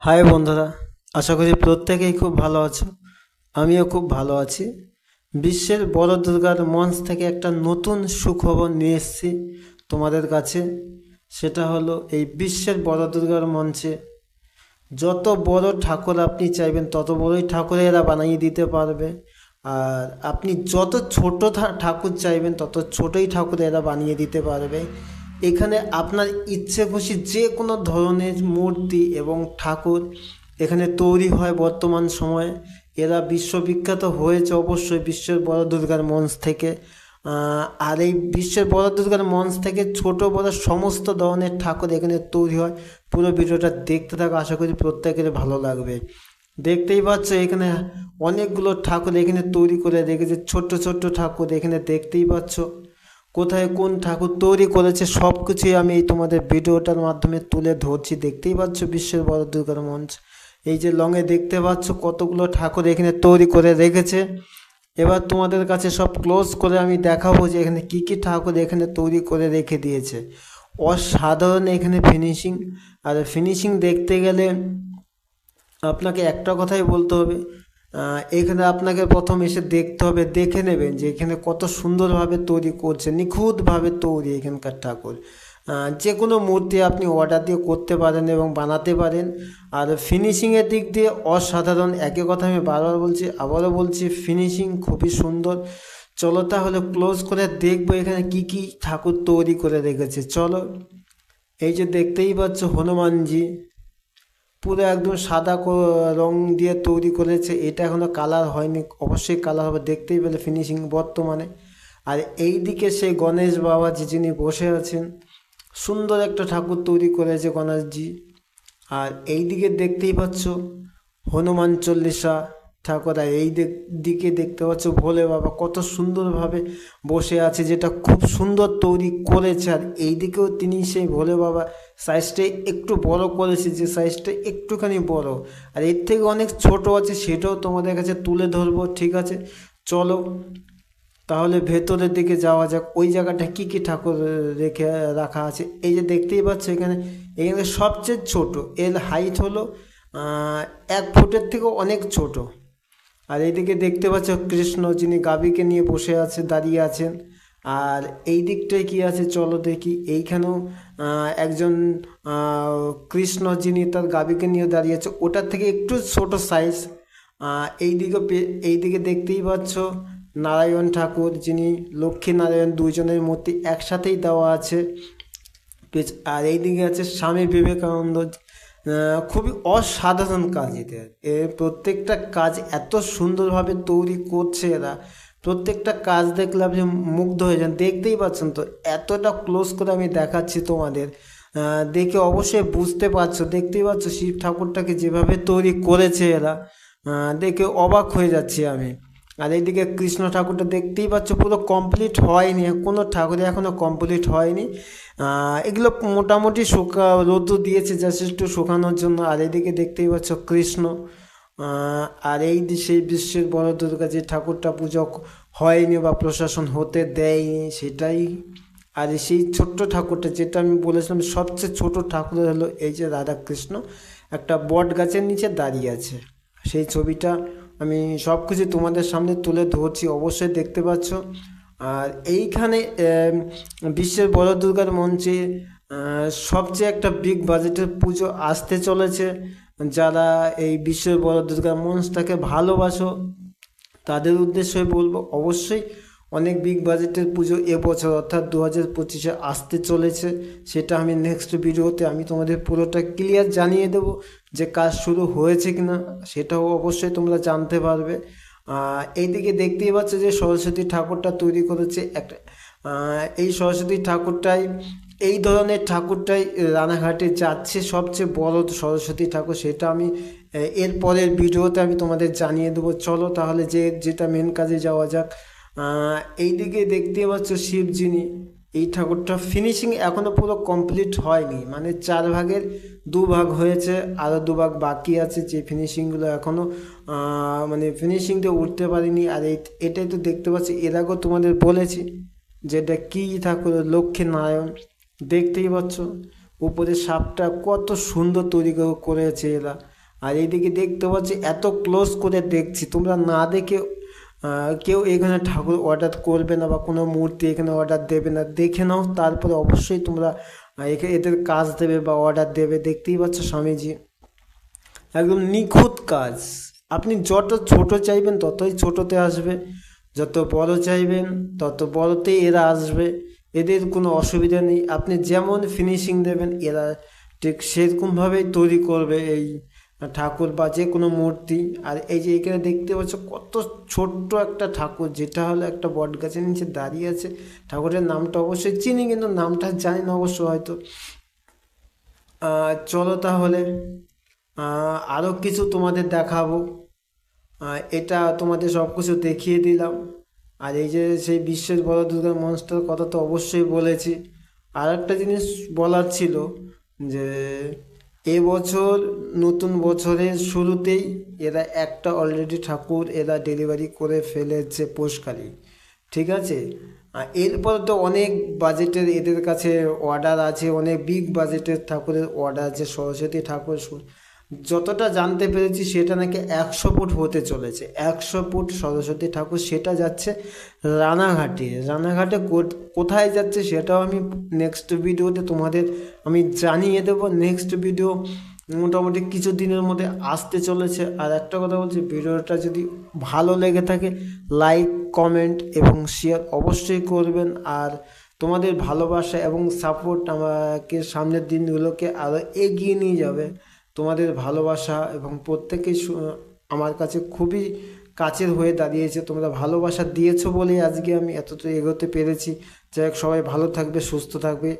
High বন্ধুরা, আশা করি প্রত্যেকেই খুব ভালো আছো। আমিও খুব ভালো আছি। বিশ্বের বড় দুর্গার মঞ্চ থেকে একটা নতুন সুখবর নিয়ে এসেছি তোমাদের কাছে। সেটা হলো এই বিশ্বের বড় দুর্গার মঞ্চে যত বড় ঠাকুর আপনি চাইবেন তত বড়ই ঠাকুর এরা বানিয়ে দিতে পারবে। আর আপনি যত ছোট ঠাকুর চাইবেন তত ছোটই ঠাকুর এরা বানিয়ে দিতে পারবে। এখানে আপনার ইচ্ছে খুশি যে কোনো ধরনের মূর্তি এবং ঠাকুর এখানে তৈরি হয় বর্তমান সময়ে। এরা বিশ্ববিখ্যাত হয়েছে অবশ্যই বিশ্বের বড় দুর্গার মঞ্চ থেকে। আর এই বিশ্বের বড় দুর্গার মঞ্চ থেকে ছোট বড় সমস্ত ধরনের ঠাকুর এখানে তৈরি হয়। পুরো ভিডিওটা দেখতে থাকো, আশা করি প্রত্যেকের ভালো লাগবে। দেখতেই পাচ্ছ এখানে অনেকগুলো ঠাকুর এখানে তৈরি করে রেখেছে, ছোট্ট ছোট্ট ঠাকুর এখানে দেখতেই পাচ্ছ। কোথায় কোন ঠাকুর তৈরি করেছে সব কিছুই আমি এই তোমাদের ভিডিওটার মাধ্যমে তুলে ধরছি। দেখতেই পাচ্ছ বিশ্বের বড় দুর্গার মঞ্চ, এই যে লঙে দেখতে পাচ্ছ কতগুলো ঠাকুর এখানে তৈরি করে রেখেছে। এবার তোমাদের কাছে সব ক্লোজ করে আমি দেখাবো যে এখানে কি কি ঠাকুর এখানে তৈরি করে রেখে দিয়েছে। অসাধারণ এখানে ফিনিশিং। আর ফিনিশিং দেখতে গেলে আপনাকে একটা কথাই বলতে হবে, এখানে আপনাকে প্রথম এসে দেখতে হবে, দেখে নেবেন যে এখানে কত সুন্দরভাবে তৈরি করছে, নিখুঁতভাবে তৈরি এখানকার ঠাকুর। যে কোনো মূর্তি আপনি অর্ডার দিয়ে করতে পারেন এবং বানাতে পারেন। আর ফিনিশিংয়ের দিক দিয়ে অসাধারণ। একই কথা আমি বারবার বলছি, আবারও বলছি, ফিনিশিং খুবই সুন্দর। চলো তাহলে ক্লোজ করে দেখবো এখানে কি কি ঠাকুর তৈরি করে রেখেছে। চলো, এই যে দেখতেই পাচ্ছ হনুমানজি পুরো একদম সাদা রং দিয়ে তৈরি করেছে। এটা এখনো কালার হয়নি, অবশ্যই কালার হবে, দেখতেই পেলে ফিনিশিং বর্তমানে। আর এই দিকে সেই গণেশ বাবাজি যিনি বসে আছেন, সুন্দর একটা ঠাকুর তৈরি করেছে গণেশজি। আর এই দিকে দেখতেই পাচ্ছ হনুমান চল্লিশা ঠাকুর। আর এই দিকে দেখতে পাচ্ছ ভোলে বাবা কত সুন্দরভাবে বসে আছে, যেটা খুব সুন্দর তৈরি করেছে। আর এই দিকেও তিনি সেই ভোলে বাবা সাইজটা একটু বড় করেছে, যে সাইজটা একটুখানি বড়। আর এর থেকে অনেক ছোট আছে, সেটাও তোমাদের কাছে তুলে ধরবো, ঠিক আছে? চলো তাহলে ভেতরের দিকে যাওয়া যাক, ওই জায়গাটা কি কি ঠাকুর রেখে রাখা আছে। এই যে দেখতেই পাচ্ছ এখানে এখানে সবচেয়ে ছোট, এর হাইট হলো 1 ফুটের থেকেও অনেক ছোট। আর এইদিকে দেখতে পাচ্ছ কৃষ্ণ, যিনি গাভীকে নিয়ে বসে আছে, দাঁড়িয়ে আছেন। আর এই দিকটায় কি আছে চলো দেখি। এইখানেও একজন কৃষ্ণ, যিনি তার গাভীকে নিয়ে দাঁড়িয়ে আছে, ওটার থেকে একটু ছোট সাইজ। এইদিকে এইদিকে দেখতেই পাচ্ছ নারায়ণ ঠাকুর, যিনি লক্ষ্মী নারায়ণ দুইজনের মূর্তি একসাথেই দেওয়া আছে। আর এইদিকে আছে স্বামী বিবেকানন্দ। খুবই অসাধারণ কাজ এদের। প্রত্যেকটা কাজ এত সুন্দরভাবে তৈরি করছে এরা, প্রত্যেকটা কাজ দেখলে আপনি মুগ্ধ হয়ে যান। দেখতেই পাচ্ছেন তো, এতটা ক্লোজ করে আমি দেখাচ্ছি তোমাদের, দেখে অবশ্যই বুঝতে পারছো। দেখতেই পাচ্ছ শিব ঠাকুরটাকে যেভাবে তৈরি করেছে এরা, দেখে অবাক হয়ে যাচ্ছি আমি। আর এইদিকে কৃষ্ণ ঠাকুরটা দেখতেই পাচ্ছ পুরো কমপ্লিট হয়নি, কোনো ঠাকুরই এখনও কমপ্লিট হয়নি। এগুলো মোটামুটি রোদ্দুর দিয়েছে জাস্ট একটু শুকানোর জন্য। আর এইদিকে দেখতেই পাচ্ছ কৃষ্ণ। আর এই সেই বিশ্বের বড় দুর্গা যে ঠাকুরটা পুজো হয়নি বা প্রশাসন হতে দেয়নি সেটাই। আর সেই ছোট্ট ঠাকুরটা যেটা আমি বলেছিলাম সবচেয়ে ছোট ঠাকুর হলো এই যে রাধাকৃষ্ণ একটা বট গাছের নিচে দাঁড়িয়ে আছে, সেই ছবিটা আমি সব কিছু তোমাদের সামনে তুলে ধরছি, অবশ্যই দেখতে পাচ্ছ। আর এইখানে বিশ্বের বড় দুর্গার মঞ্চে সবচেয়ে একটা বিগ বাজেটের পুজো আসতে চলেছে। যারা এই বিশ্বের বড় দুর্গার মঞ্চটাকে ভালোবাসো তাদের উদ্দেশ্যে বলবো, অবশ্যই অনেক বিগ বাজেটের পুজো এবছর অর্থাৎ 2025-এ আসতে চলেছে। সেটা আমি নেক্সট ভিডিওতে আমি তোমাদের পুরোটা ক্লিয়ার জানিয়ে দেবো, যে কাজ শুরু হয়েছে কিনা সেটাও অবশ্যই তোমরা জানতে পারবে। এইদিকে দেখতেই পাচ্ছ যে সরস্বতী ঠাকুরটা তৈরি করেছে একটা। এই সরস্বতী ঠাকুরটাই, এই ধরনের ঠাকুরটাই রানাঘাটে যাচ্ছে সবচেয়ে বড় সরস্বতী ঠাকুর। সেটা আমি এর পরের ভিডিওতে আমি তোমাদের জানিয়ে দেবো। চলো তাহলে যেটা মেন কাজে যাওয়া যাক। এইদিকে দেখতে পাচ্ছ শিবজিনি, এই ঠাকুরটা ফিনিশিং এখনও পুরো কমপ্লিট হয়নি, মানে 4 ভাগের 2 ভাগ হয়েছে, আরও 2 ভাগ বাকি আছে, যে ফিনিশিংগুলো এখনও মানে ফিনিশিং দিয়ে উঠতে পারিনি। আর এটাই তো দেখতে পাচ্ছি, এর আগেও তোমাদের বলেছি যে এটা কী ঠাকুর, লক্ষ্মী নারায়ণ। দেখতেই পাচ্ছ উপরে সাপটা কত সুন্দর তৈরি করেছে এরা। আর এইদিকে দেখতে পাচ্ছি এত ক্লোজ করে দেখছি, তোমরা না দেখে কেউ এখানে ঠাকুর অর্ডার করবে না বা কোনো মূর্তি এখানে অর্ডার দেবে না। দেখে নাও, তারপরে অবশ্যই তোমরা এদের কাজ দেবে বা অর্ডার দেবে। দেখতেই পাচ্ছ স্বামীজি একদম নিখুঁত কাজ। আপনি যত ছোট চাইবেন ততই ছোটতে আসবে, যত বড় চাইবেন তত বড়তেই এরা আসবে। এদের কোনো অসুবিধা নেই, আপনি যেমন ফিনিশিং দেবেন এরা ঠিক সেরকমভাবেই তৈরি করবে এই ঠাকুর বা যে কোনো মূর্তি। আর এই যে এখানে দেখতে পাচ্ছ কত ছোট্ট একটা ঠাকুর, যেটা হলো একটা বট গাছের নিচে দাঁড়িয়ে আছে। ঠাকুরের নামটা অবশ্যই চিনি, কিন্তু নামটা জানি না অবশ্য হয়তো। চলো তাহলে আরও কিছু তোমাদের দেখাবো। এটা তোমাদের সব কিছু দেখিয়ে দিলাম। আর এই যে সেই বিশ্বের বড় দুর্গার মঞ্চটার কথা তো অবশ্যই বলেছি। আর একটা জিনিস বলার ছিল যে এবছর নতুন বছরের শুরুতেই এরা একটা অলরেডি ঠাকুর এরা ডেলিভারি করে ফেলেছে পোস্টকালী, ঠিক আছে। এরপরে তো অনেক বাজেটের এদের কাছে অর্ডার আছে, অনেক বিগ বাজেটের ঠাকুরের অর্ডার আছে। সরস্বতী ঠাকুর যতটা জানতে পেরেছি সেটা নাকি 100 ফুট হতে চলেছে, 100 ফুট সরস্বতী ঠাকুর। সেটা যাচ্ছে রানাঘাটে। রানাঘাটে কোথায় যাচ্ছে সেটাও আমি নেক্সট ভিডিওতে তোমাদের আমি জানিয়ে দেবো। নেক্সট ভিডিও মোটামুটি কিছু দিনের মধ্যে আসতে চলেছে। আর একটা কথা বলছি, ভিডিওটা যদি ভালো লেগে থাকে লাইক, কমেন্ট এবং শেয়ার অবশ্যই করবেন। আর তোমাদের ভালোবাসা এবং সাপোর্ট আমাকে সামনের দিনগুলোকে আরও এগিয়ে নিয়ে যাবে। তোমাদের ভালোবাসা এবং প্রত্যেকেই আমার কাছে খুবই কাছের হয়ে দাঁড়িয়েছে। তোমরা ভালোবাসা দিয়েছো বলেই আজকে আমি এতটা এগোতে পেরেছি। যাই হোক, সবাই ভালো থাকবে, সুস্থ থাকবে।